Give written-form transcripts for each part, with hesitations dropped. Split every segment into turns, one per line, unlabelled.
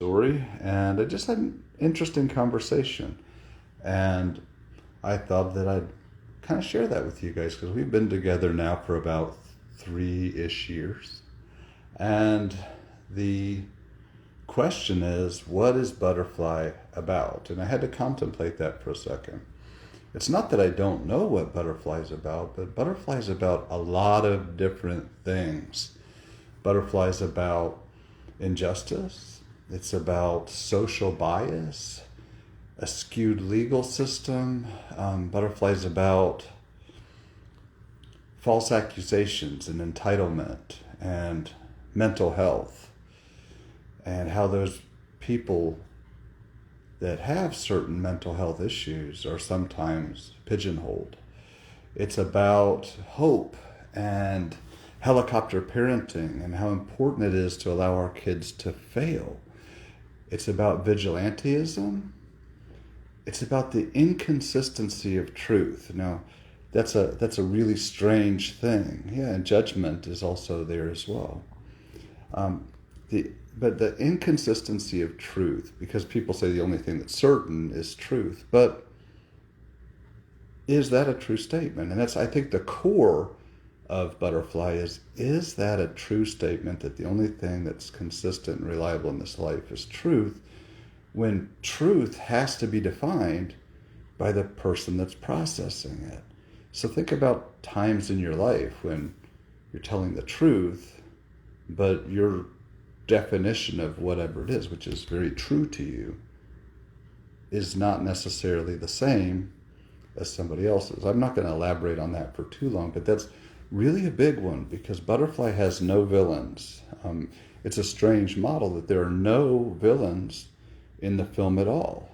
Story, and I just had an interesting conversation, and I thought that I'd kind of share that with you guys because we've been together now for about 3-ish years, and the question is, what is Butterfly about? And I had to contemplate that for a second. It's not that I don't know what Butterfly is about, but Butterfly is about a lot of different things. Butterfly is about injustice. It's about social bias, a skewed legal system. Butterfly is about false accusations and entitlement and mental health, and how those people that have certain mental health issues are sometimes pigeonholed. It's about hope and helicopter parenting and how important it is to allow our kids to fail. It's about vigilantism. It's about the inconsistency of truth. Now, that's a really strange thing. Yeah, and judgment is also there as well. But the inconsistency of truth, because people say the only thing that's certain is truth, but is that a true statement? And that's, I think, the core of Butterfly is that a true statement that the only thing that's consistent and reliable in this life is truth, when truth has to be defined by the person that's processing it. So think about times in your life when you're telling the truth, but your definition of whatever it is, which is very true to you, is not necessarily the same as somebody else's. I'm not going to elaborate on that for too long, but that's really a big one because Butterfly has no villains. It's a strange model that there are no villains in the film at all.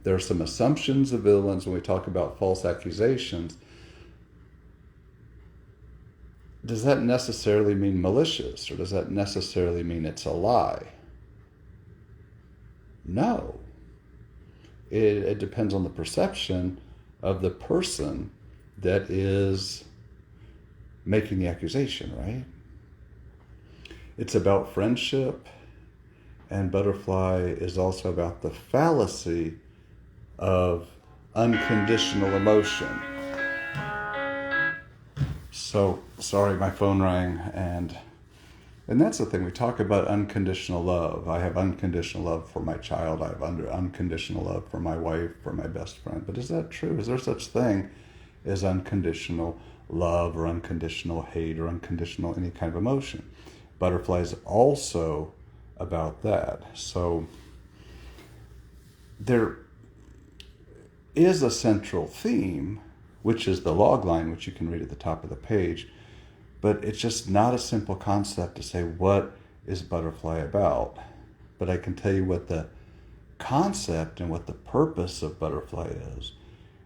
There are some assumptions of villains when we talk about false accusations. Does that necessarily mean malicious, or does that necessarily mean it's a lie? No. It depends on the perception of the person that is making the accusation, right? It's about friendship, and Butterfly is also about the fallacy of unconditional emotion. So, sorry, my phone rang, and that's the thing. We talk about unconditional love. I have unconditional love for my child. I have unconditional love for my wife, for my best friend. But is that true? Is there such thing as unconditional love or unconditional hate or unconditional any kind of emotion? Butterfly is also about that. So there is a central theme, which is the log line, which you can read at the top of the page, but it's just not a simple concept to say, what is Butterfly about? But I can tell you what the concept and what the purpose of Butterfly is.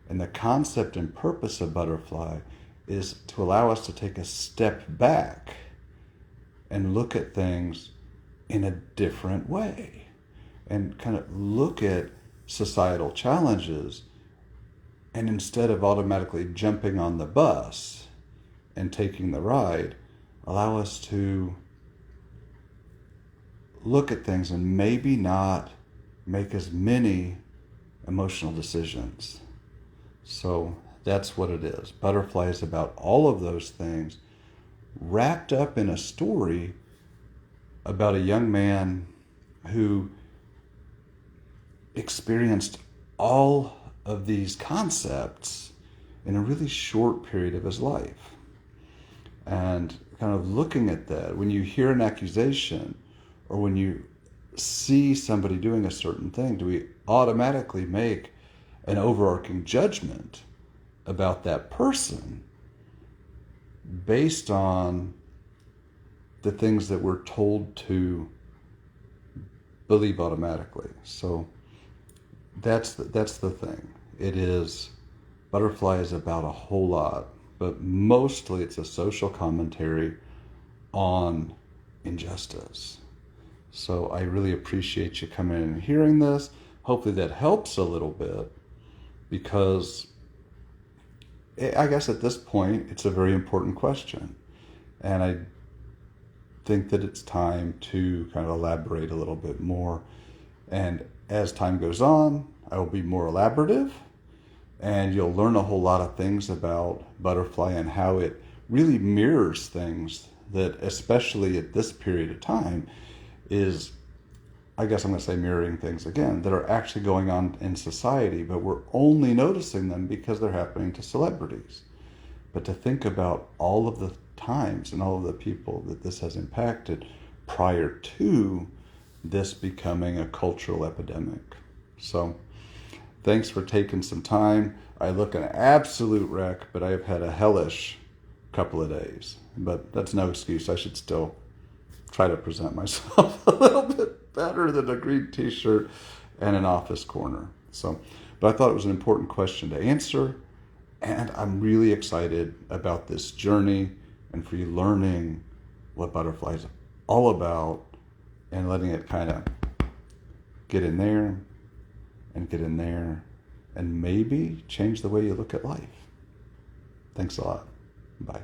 And the concept and purpose of Butterfly is to allow us to take a step back and look at things in a different way and kind of look at societal challenges, and instead of automatically jumping on the bus and taking the ride, allow us to look at things and maybe not make as many emotional decisions. So that's what it is. Butterfly is about all of those things wrapped up in a story about a young man who experienced all of these concepts in a really short period of his life. And kind of looking at that, when you hear an accusation or when you see somebody doing a certain thing, do we automatically make an overarching judgment about that person based on the things that we're told to believe automatically? So that's the thing. It is, Butterfly is about a whole lot, but mostly it's a social commentary on injustice. So I really appreciate you coming in and hearing this. Hopefully that helps a little bit, because I guess at this point it's a very important question. And I think that it's time to kind of elaborate a little bit more And as time goes on, I will be more elaborative, and you'll learn a whole lot of things about butterfly and how it really mirrors things that, especially at this period of time, is, I guess I'm going to say mirroring things again, that are actually going on in society, but we're only noticing them because they're happening to celebrities. But to think about all of the times and all of the people that this has impacted prior to this becoming a cultural epidemic. So thanks for taking some time. I look an absolute wreck, but I have had a hellish couple of days. But that's no excuse. I should still try to present myself a little bit better than a green t-shirt and an office corner. So, but I thought it was an important question to answer. And I'm really excited about this journey and for you learning what butterfly is all about and letting it kind of get in there and get in there and maybe change the way you look at life. Thanks a lot. Bye.